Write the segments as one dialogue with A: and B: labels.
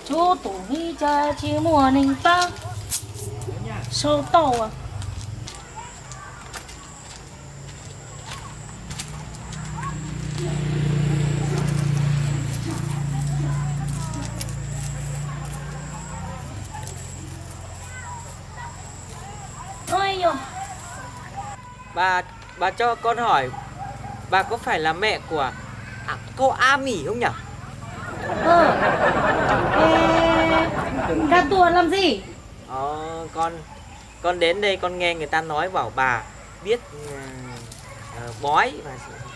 A: chú tủ nghi cha chỉ mùa ninh ta sâu tàu à. Ôi dồi.
B: Bà cho con hỏi, bà có phải là mẹ của cô A Mỉ không nhỉ?
A: Ra tuần làm gì?
B: Con đến đây con nghe người ta nói bảo bà biết bói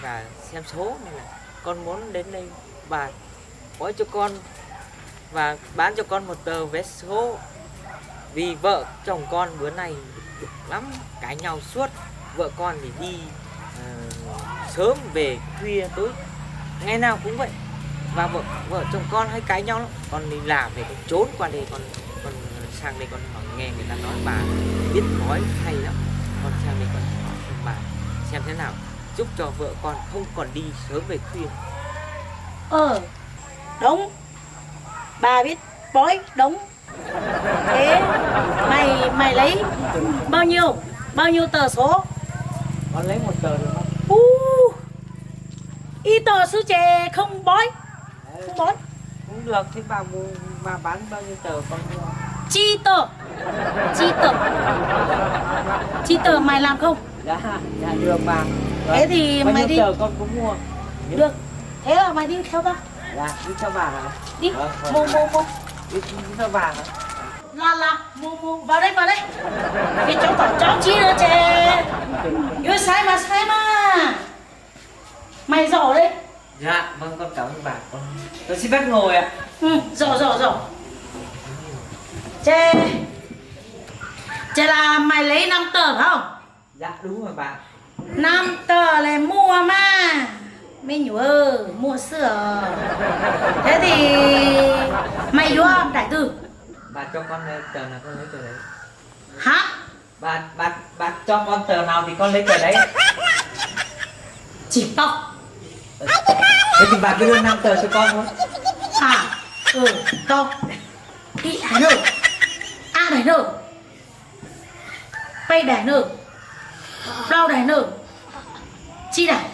B: và xem số, nên là con muốn đến đây bà bói cho con và bán cho con một tờ vé số. Vì vợ chồng con bữa nay bực lắm, cãi nhau suốt. Vợ con thì đi sớm về khuya tối, ngày nào cũng vậy. Và vợ chồng con hay cãi nhau lắm. Con đi làm về con trốn qua đây, con sang đây con hỏi, nghe người ta nói bà biết bói hay lắm. Con sang đây con hỏi bà xem thế nào, giúp cho vợ con không còn đi sớm về khuya.
A: Đúng, bà biết bói đúng. Thế mày lấy bao nhiêu tờ số?
B: Con lấy một tờ được không?
A: Y tờ sư trẻ không bói. Không bói
B: Cũng được, thế bà bán bao nhiêu tờ con mua?
A: Chi tờ mày làm không?
B: Dạ được bà.
A: Thế thì
B: bao
A: mày
B: nhiêu
A: đi.
B: tờ con cũng mua.
A: Được, thế là mày đi theo tao.
B: Dạ, đi theo bà hả?
A: Đi,
B: Vâng.
A: mua.
B: Đi theo bà hả?
A: Là, mua, vào đây. Vì cháu chi nữa chè. Yêu sai mà. Mày giỏi đấy.
B: Dạ, vâng, con cảm ơn bà. Con xin phép ngồi ạ.
A: Giỏi. Chè là mày lấy 5 tờ phải không?
B: Dạ, đúng rồi bà.
A: 5 tờ là mua mà. Mình nhớ mua sữa. Thế thì mày vô đại tử.
B: Bà cho con tờ nào con lấy tờ đấy.
A: Hả?
B: Bà cho con tờ nào thì con lấy tờ đấy.
A: Chỉ tao.
B: Thế thì bà cứ đưa 5 tờ cho con thôi.
A: Tao. Đi hải nở. A đại nở. Bay đại nở. Rau đại nở. Chi đại.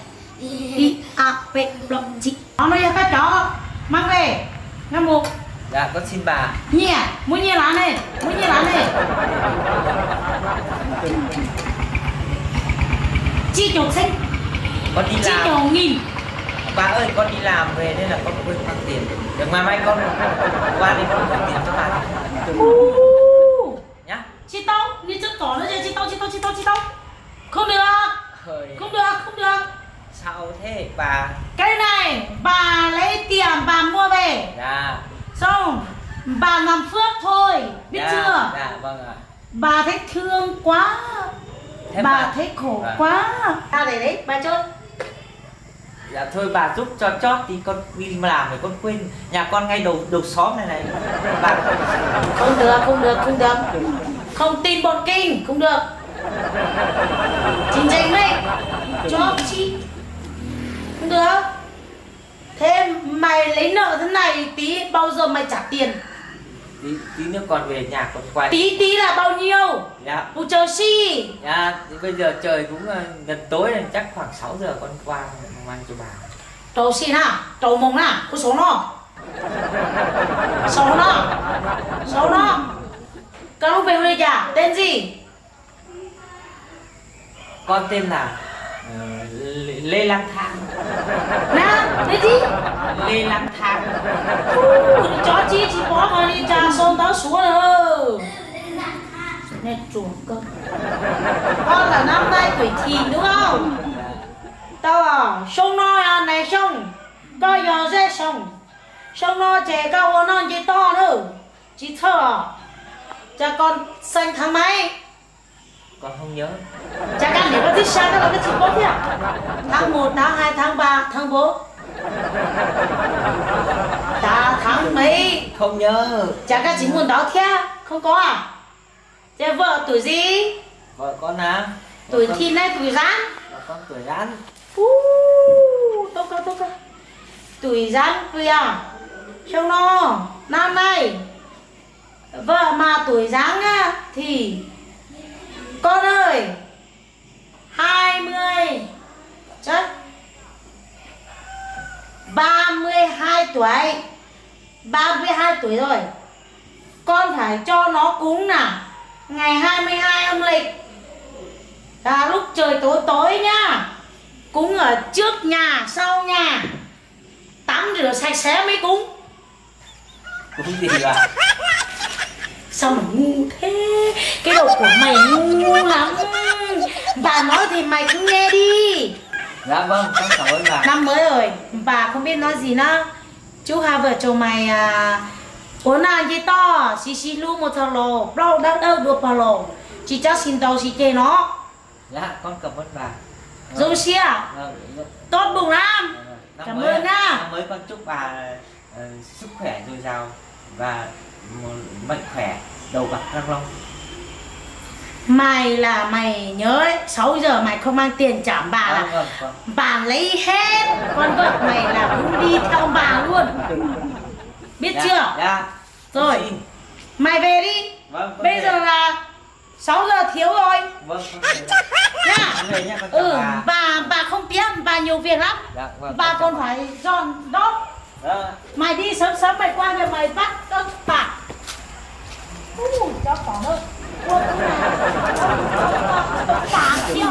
A: I A P L chị. Nó nói các chó mang về. Nghe một.
B: Dạ, con xin bà.
A: Nhẹ, muốn nhẹ lá này. Chi chồng xanh.
B: Con đi
A: Chi
B: làm.
A: chồng nghìn.
B: Bà ơi, con đi làm về nên là con quên mang tiền. Được, mai mai con qua đây con mang tiền cho bà nhá.
A: Chi tao, đi trước cỏ nữa chứ. Chi tao. Không được. Không được.
B: Sao thế bà?
A: Cái này bà lấy tiền bà mua về.
B: Dạ.
A: Xong bà làm phước thôi, biết chưa?
B: Dạ, vâng ạ.
A: Bà thấy thương quá.
B: Thế
A: Bà thấy khổ quá. Ta để đấy, bà chốt.
B: Dạ thôi bà giúp cho chót thì con đi làm rồi con quên. Nhà con ngay đầu xóm này bà.
A: Không được. Không tin bọn kinh, không được. Chính danh đấy. Cho chi. Không được. Thế mày lấy nợ thế này tí bao giờ mày trả tiền?
B: Tí nữa con về nhà con quay.
A: Tí là bao nhiêu?
B: Dạ.
A: Bù chờ si.
B: Dạ, thì bây giờ trời cũng gần tối nên chắc khoảng 6 giờ con qua mang cho bà.
A: Trầu xin hả? Trầu mông hả? Có số nó. Số nó. Các lúc về đây chả? Tên gì?
B: Con tên là Lê Lang Thang.
A: Tên gì?
B: Lê Lang Thang.
A: Chó chi chỉ bỏ mà đi trà xôn tao xuống rồi. Nè chuồng cơ. Con là năm nay tuổi thìn đúng không? Tao à, sông nó à, này sông. Có giờ dễ sông. Sông nó trẻ cao hơn non chỉ to nữa. Chỉ thơ à. Cha con sinh tháng mấy?
B: Con không nhớ.
A: Cha con để có thích sao các bạn cái chỉ có thế à? Tháng 1, tháng 2, tháng 3, tháng 4. Ta tháng mấy?
B: Không nhớ.
A: Cha con chỉ muốn đó thế, không có à? Cha vợ tuổi gì?
B: Vợ con à?
A: Tuổi thìn hay tuổi rắn?
B: Vợ con tuổi rắn.
A: Tốt cơ. Tuổi rắn kìa. Xong nó năm nay vợ mà tuổi dáng á thì con ơi 20 chắc 32 tuổi 32 tuổi rồi, con phải cho nó cúng nào ngày 22 âm lịch là lúc trời tối tối nhá, cúng ở trước nhà sau nhà, tắm rửa sạch sẽ mới cúng.
B: Cúng gì bà?
A: Sao mà ngu thế, cái đầu của mày ngu lắm. Bà nói thì mày cứ nghe đi.
B: Dạ vâng, con cảm ơn bà.
A: Năm mới rồi, bà không biết nói gì nữa. Chúc hai vợ chồng mày uốn nàng gì to, xí lu một thằng lồ, đâu đâu đâu được bà lồ. Chị cho xin tàu xí chê nó.
B: Dạ, con cảm ơn bà.
A: Rồi xia,
B: Vâng,
A: tốt bụng lắm.
B: năm
A: Cảm
B: mới
A: ơn nhá.
B: Năm mới con chúc bà sức khỏe dồi dào và mạnh khỏe, đầu bạc răng long.
A: Mày là mày nhớ đấy, 6 giờ mày không mang tiền trả bà là
B: Vâng.
A: bà lấy hết. Con vợ mày là cũng đi theo bà luôn. Biết
B: Dạ,
A: chưa?
B: Dạ.
A: Rồi,
B: Xin.
A: mày về đi.
B: Vâng, con
A: Bây
B: về.
A: giờ là 6 giờ thiếu rồi
B: Vâng, con về.
A: nha.
B: Con về nha, con chào
A: bà không tiếc, bà nhiều việc lắm.
B: Dạ, vâng,
A: Bà
B: con chào
A: còn phải dọn đốt.
B: Vâng.
A: Mày đi sớm sớm mày qua nhà mày bắt cho bà. Cho khó hơn. Ôi, bà kia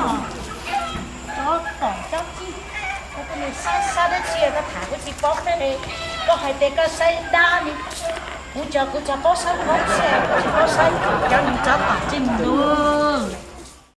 A: cho tỏ cho chi. Cái này xa đến chia ta thả cái gì bóp đây này. Có hai tay cái xây đa đi. Cú cho có xây bóp xe, có xây cho mình cho tỏ trình luôn.